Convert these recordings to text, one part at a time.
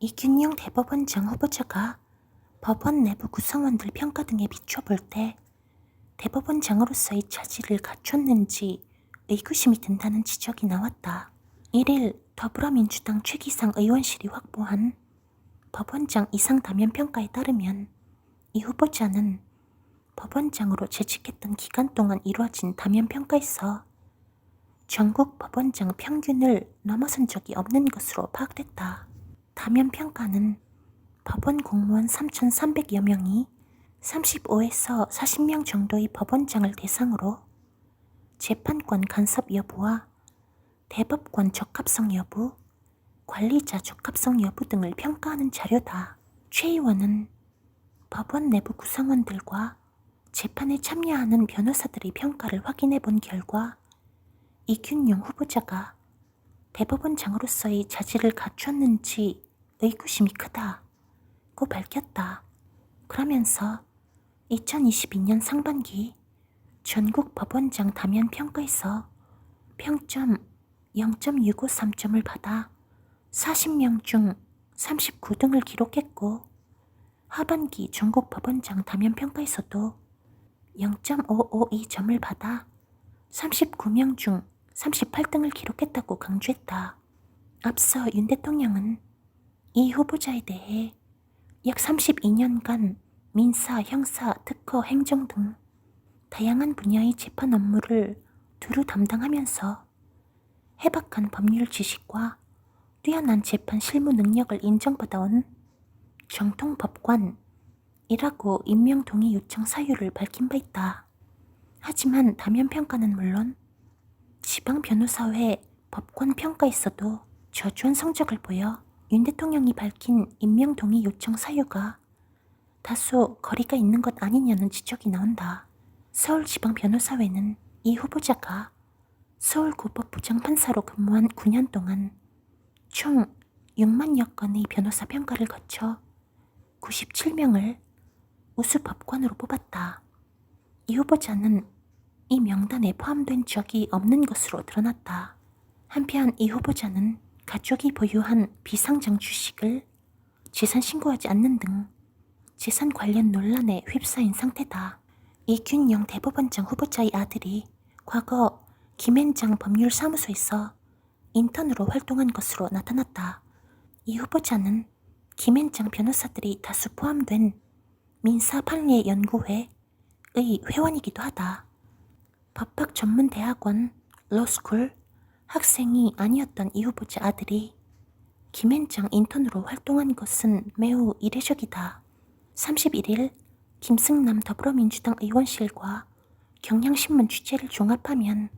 이균용 대법원장 후보자가 법원 내부 구성원들 평가 등에 비춰볼 때 대법원장으로서의 자질을 갖췄는지 의구심이 든다는 지적이 나왔다. 1일 더불어민주당 최기상 의원실이 확보한 법원장 이상 담연 평가에 따르면 이 후보자는 법원장으로 재직했던 기간 동안 이루어진 담연 평가에서 전국 법원장 평균을 넘어선 적이 없는 것으로 파악됐다. 담연 평가는 법원 공무원 3,300여 명이 35에서 40명 정도의 법원장을 대상으로 재판권 간섭 여부와 대법관 적합성 여부, 관리자 적합성 여부 등을 평가하는 자료다. 최 의원은 법원 내부 구성원들과 재판에 참여하는 변호사들의 평가를 확인해 본 결과 이균용 후보자가 대법원장으로서의 자질을 갖췄는지 의구심이 크다고 밝혔다. 그러면서 2022년 상반기 전국 법원장 담연 평가에서 평점 0.653점을 받아 40명 중 39등을 기록했고, 하반기 전국 법원장 담연 평가에서도 0.552점을 받아 39명 중 38등을 기록했다고 강조했다. 앞서 윤 대통령은 이 후보자에 대해 약 32년간 민사, 형사, 특허, 행정 등 다양한 분야의 재판 업무를 두루 담당하면서 해박한 법률 지식과 뛰어난 재판 실무 능력을 인정받아온 정통 법관이라고 임명 동의 요청 사유를 밝힌 바 있다. 하지만 담연 평가는 물론 지방 변호사회 법관 평가에서도 저조한 성적을 보여 윤 대통령이 밝힌 임명 동의 요청 사유가 다소 거리가 있는 것 아니냐는 지적이 나온다. 서울지방변호사회는 이 후보자가 서울고법 부장판사로 근무한 9년 동안 총 6만여 건의 변호사 평가를 거쳐 97명을 우수 법관으로 뽑았다. 이 후보자는 이 명단에 포함된 적이 없는 것으로 드러났다. 한편 이 후보자는 가족이 보유한 비상장 주식을 재산 신고하지 않는 등 재산 관련 논란에 휩싸인 상태다. 이균용 대법원장 후보자의 아들이 과거 김앤장 법률사무소에서 인턴으로 활동한 것으로 나타났다. 이 후보자는 김앤장 변호사들이 다수 포함된 민사판례연구회의 회원이기도 하다. 법학전문대학원 로스쿨 학생이 아니었던 이 후보자 아들이 김앤장 인턴으로 활동한 것은 매우 이례적이다. 31일 김승남 더불어민주당 의원실과 경향신문 취재를 종합하면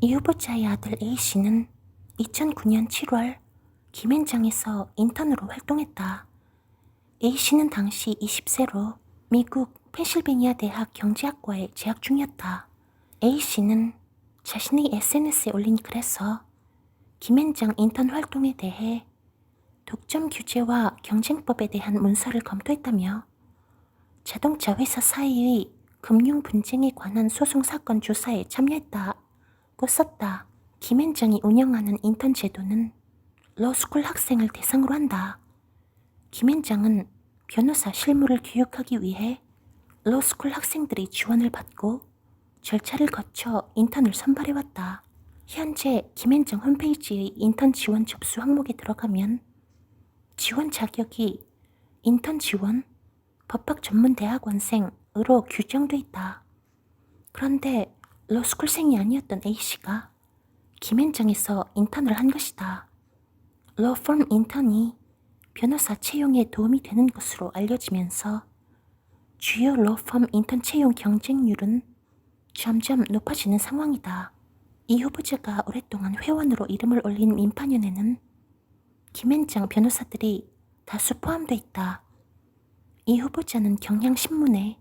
이 후보자의 아들 A씨는 2009년 7월 김앤장에서 인턴으로 활동했다. A씨는 당시 20세로 미국 펜실베니아 대학 경제학과에 재학 중이었다. A씨는 자신의 SNS에 올린 글에서 김앤장 인턴 활동에 대해 독점 규제와 경쟁법에 대한 문서를 검토했다며 자동차 회사 사이의 금융 분쟁에 관한 소송 사건 조사에 참여했다고 썼다. 김앤장이 운영하는 인턴 제도는 로스쿨 학생을 대상으로 한다. 김앤장은 변호사 실무를 교육하기 위해 로스쿨 학생들의 지원을 받고 절차를 거쳐 인턴을 선발해왔다. 현재 김앤장 홈페이지의 인턴 지원 접수 항목에 들어가면 지원 자격이 인턴 지원, 법학전문대학원생으로 규정돼 있다. 그런데 로스쿨생이 아니었던 A씨가 김앤장에서 인턴을 한 것이다. 로펌 인턴이 변호사 채용에 도움이 되는 것으로 알려지면서 주요 로펌 인턴 채용 경쟁률은 점점 높아지는 상황이다. 이 후보자가 오랫동안 회원으로 이름을 올린 민판연에는 김앤장 변호사들이 다수 포함돼 있다. 이 후보자는 경향신문에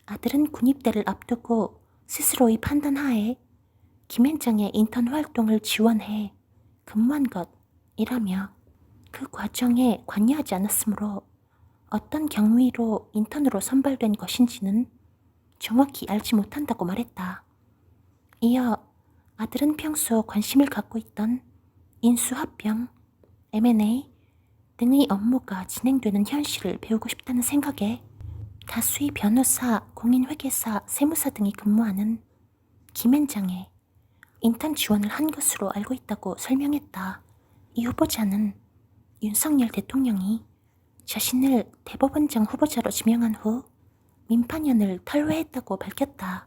아들은 군입대를 앞두고 스스로의 판단하에 김앤장의 인턴 활동을 지원해 근무한 것이라며 그 과정에 관여하지 않았으므로 어떤 경위로 인턴으로 선발된 것인지는 정확히 알지 못한다고 말했다. 이어 아들은 평소 관심을 갖고 있던 인수합병, M&A, 등의 업무가 진행되는 현실을 배우고 싶다는 생각에 다수의 변호사, 공인회계사, 세무사 등이 근무하는 김앤장에 인턴 지원을 한 것으로 알고 있다고 설명했다. 이 후보자는 윤석열 대통령이 자신을 대법원장 후보자로 지명한 후 민판연을 탈회했다고 밝혔다.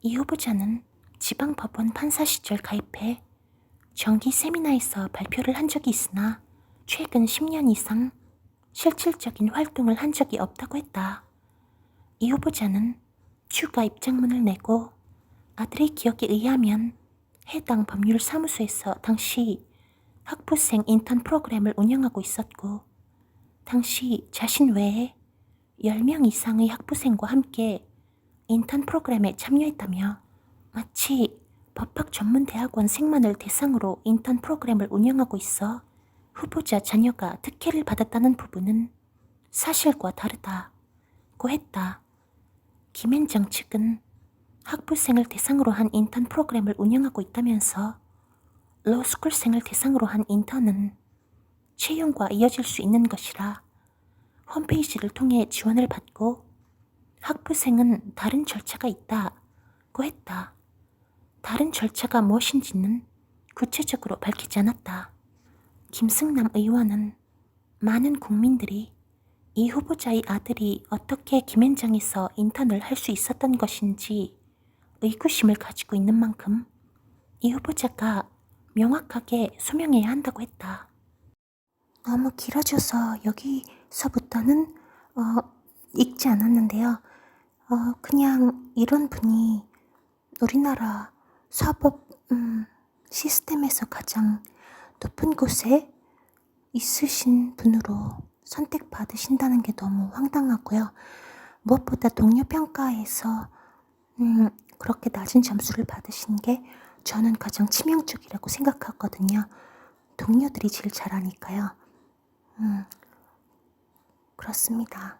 이 후보자는 지방법원 판사 시절 가입해 정기 세미나에서 발표를 한 적이 있으나 최근 10년 이상 실질적인 활동을 한 적이 없다고 했다. 이 후보자는 추가 입장문을 내고 아들의 기억에 의하면 해당 법률사무소에서 당시 학부생 인턴 프로그램을 운영하고 있었고 당시 자신 외에 10명 이상의 학부생과 함께 인턴 프로그램에 참여했다며 마치 법학전문대학원생만을 대상으로 인턴 프로그램을 운영하고 있어 후보자 자녀가 특혜를 받았다는 부분은 사실과 다르다고 했다. 김앤장 측은 학부생을 대상으로 한 인턴 프로그램을 운영하고 있다면서 로스쿨생을 대상으로 한 인턴은 채용과 이어질 수 있는 것이라 홈페이지를 통해 지원을 받고 학부생은 다른 절차가 있다고 했다. 다른 절차가 무엇인지는 구체적으로 밝히지 않았다. 김승남 의원은 많은 국민들이 이 후보자의 아들이 어떻게 김앤장에서 인턴을 할 수 있었던 것인지 의구심을 가지고 있는 만큼 이 후보자가 명확하게 소명해야 한다고 했다. 너무 길어져서 여기서부터는 읽지 않았는데요. 그냥 이런 분이 우리나라 사법 시스템에서 가장 높은 곳에 있으신 분으로 선택받으신다는 게 너무 황당하고요. 무엇보다 동료 평가에서 그렇게 낮은 점수를 받으신 게 저는 가장 치명적이라고 생각하거든요. 동료들이 제일 잘하니까요. 그렇습니다.